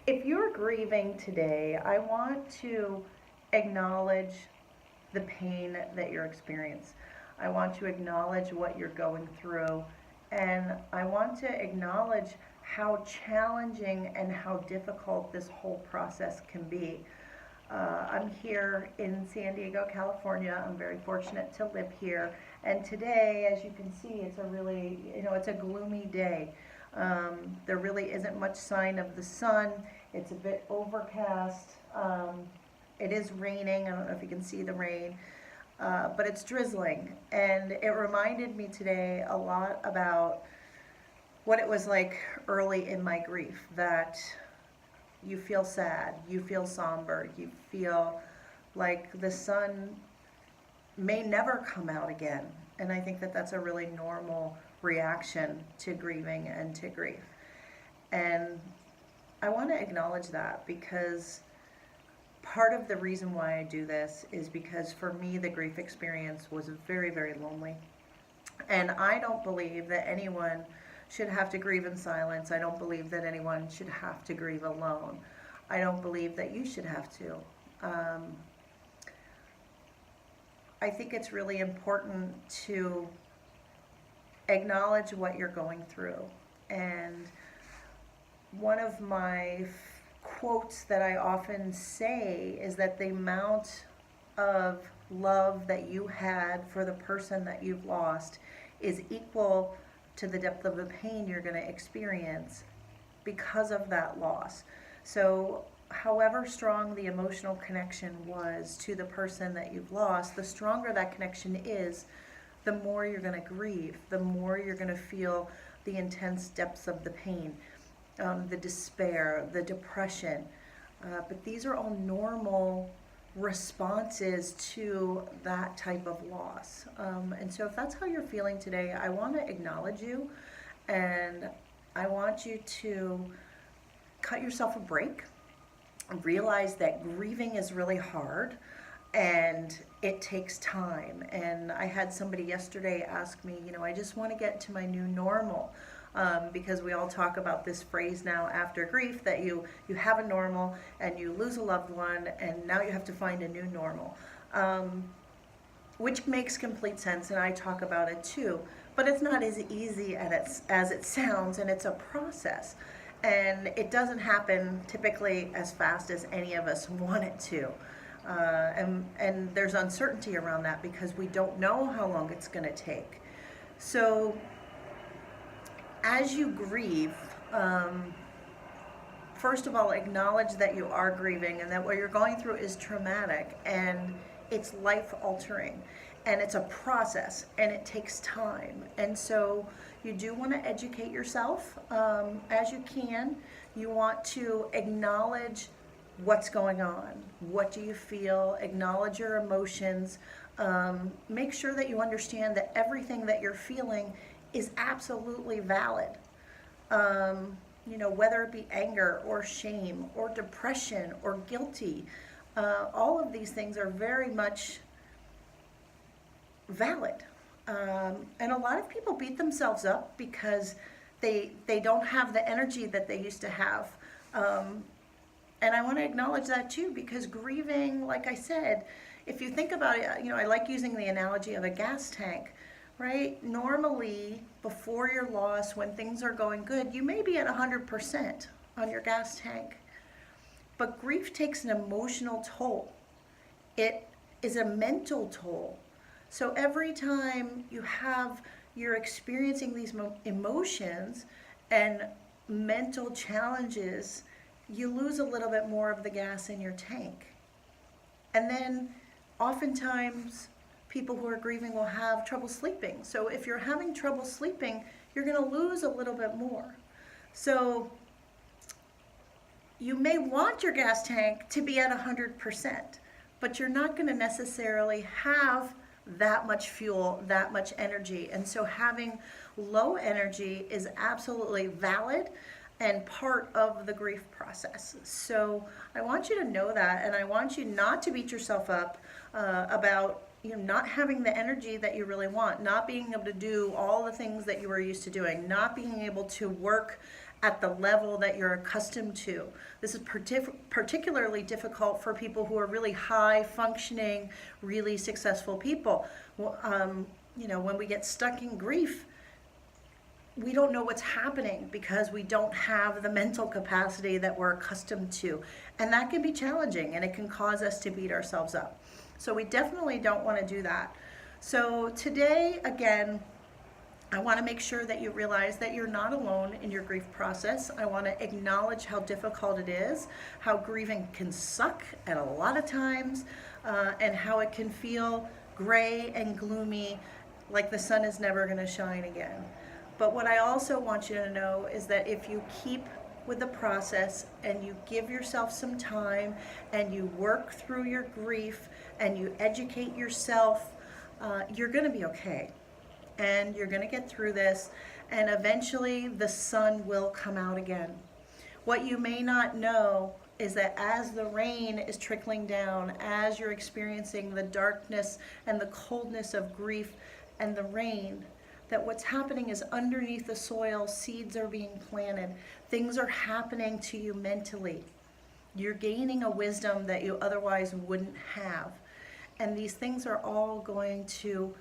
If you're grieving today, I want to acknowledge the pain that you're experiencing. I want to acknowledge what you're going through, and I want to acknowledge how challenging and how difficult this whole process can be. I'm here in San Diego, California. I'm very fortunate to live here. And today, as you can see, it's a really, it's a gloomy day. There really isn't much sign of the sun. It's a bit overcast. It is raining. I don't know if you can see the rain, but it's drizzling. And it reminded me today a lot about what it was like early in my grief, that you feel sad, you feel somber, you feel like the sun may never come out again. And I think that that's a really normal reaction to grieving and to grief. And I want to acknowledge that, because part of the reason why I do this is because for me, the grief experience was very, very lonely. And I don't believe that anyone should have to grieve in silence. I don't believe that anyone should have to grieve alone. I don't believe that you should have to. I think it's really important to acknowledge what you're going through. And one of my quotes that I often say is that the amount of love that you had for the person that you've lost is equal to the depth of the pain you're going to experience because of that loss. So, however strong the emotional connection was to the person that you've lost, the stronger that connection is, the more you're going to grieve, the more you're going to feel the intense depths of the pain, the despair, the depression. But these are all normal responses to that type of loss. And so if that's how you're feeling today, I want to acknowledge you, and I want you to cut yourself a break and realize that grieving is really hard and it takes time. And I had somebody yesterday ask me, I just want to get to my new normal. Because we all talk about this phrase now after grief, that you have a normal and you lose a loved one, and now you have to find a new normal, which makes complete sense, and I talk about it too. But it's not as easy as it sounds, and it's a process. And it doesn't happen typically as fast as any of us want it to. And there's uncertainty around that because we don't know how long it's going to take. So as you grieve, first of all, acknowledge that you are grieving and that what you're going through is traumatic and it's life altering, and it's a process and it takes time. And so you do want to educate yourself as you can. You want to acknowledge what's going on. What do you feel? Acknowledge your emotions. Make sure that you understand that everything that you're feeling is absolutely valid. Whether it be anger or shame or depression or guilty, all of these things are very much valid. And a lot of people beat themselves up because they don't have the energy that they used to have. And I want to acknowledge that too, because grieving, like I said, if you think about it, I like using the analogy of a gas tank. Right? Normally, before your loss, when things are going good, you may be at 100% on your gas tank. But grief takes an emotional toll. It is a mental toll. So every time you're experiencing these emotions and mental challenges, you lose a little bit more of the gas in your tank. And then oftentimes, people who are grieving will have trouble sleeping. So if you're having trouble sleeping, you're going to lose a little bit more. So you may want your gas tank to be at 100%, but you're not going to necessarily have that much fuel, that much energy. And so having low energy is absolutely valid and part of the grief process. So I want you to know that, and I want you not to beat yourself up about not having the energy that you really want, not being able to do all the things that you were used to doing, not being able to work at the level that you're accustomed to. This is particularly difficult for people who are really high functioning, really successful people. When we get stuck in grief, we don't know what's happening because we don't have the mental capacity that we're accustomed to. And that can be challenging, and it can cause us to beat ourselves up. So we definitely don't want to do that. So today, again, I want to make sure that you realize that you're not alone in your grief process. I want to acknowledge how difficult it is, how grieving can suck at a lot of times, and how it can feel gray and gloomy, like the sun is never going to shine again. But what I also want you to know is that if you keep with the process and you give yourself some time and you work through your grief and you educate yourself, you're going to be okay. And you're going to get through this, and eventually the sun will come out again. What you may not know is that as the rain is trickling down, as you're experiencing the darkness and the coldness of grief and the rain, that what's happening is underneath the soil, seeds are being planted. Things are happening to you mentally. You're gaining a wisdom that you otherwise wouldn't have. And these things are all going to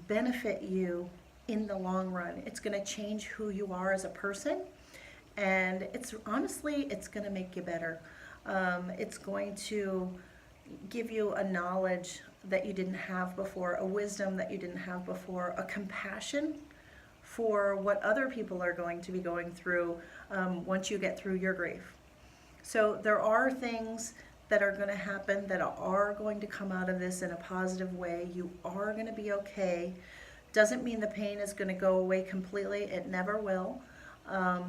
benefit you in the long run. It's going to change who you are as a person. And it's going to make you better. It's going to give you a knowledge that you didn't have before, a wisdom that you didn't have before, a compassion for what other people are going to be going through once you get through your grief. So there are things that are going to happen that are going to come out of this in a positive way. You are going to be okay. Doesn't mean the pain is going to go away completely. It never will.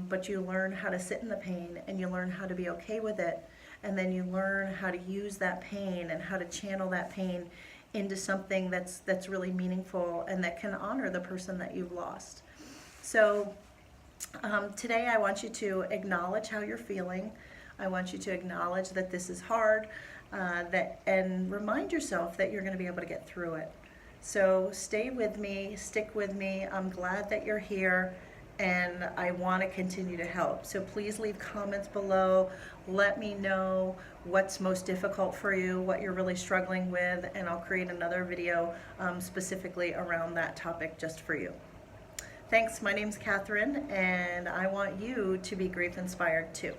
But you learn how to sit in the pain, and you learn how to be okay with it. And then you learn how to use that pain and how to channel that pain into something that's really meaningful and that can honor the person that you've lost. So today I want you to acknowledge how you're feeling. I want you to acknowledge that this is hard, and remind yourself that you're going to be able to get through it. So stay with me, stick with me. I'm glad that you're here, and I want to continue to help. So please leave comments below. Let me know what's most difficult for you, what you're really struggling with, and I'll create another video specifically around that topic just for you. Thanks. My name's Catherine, and I want you to be grief inspired too.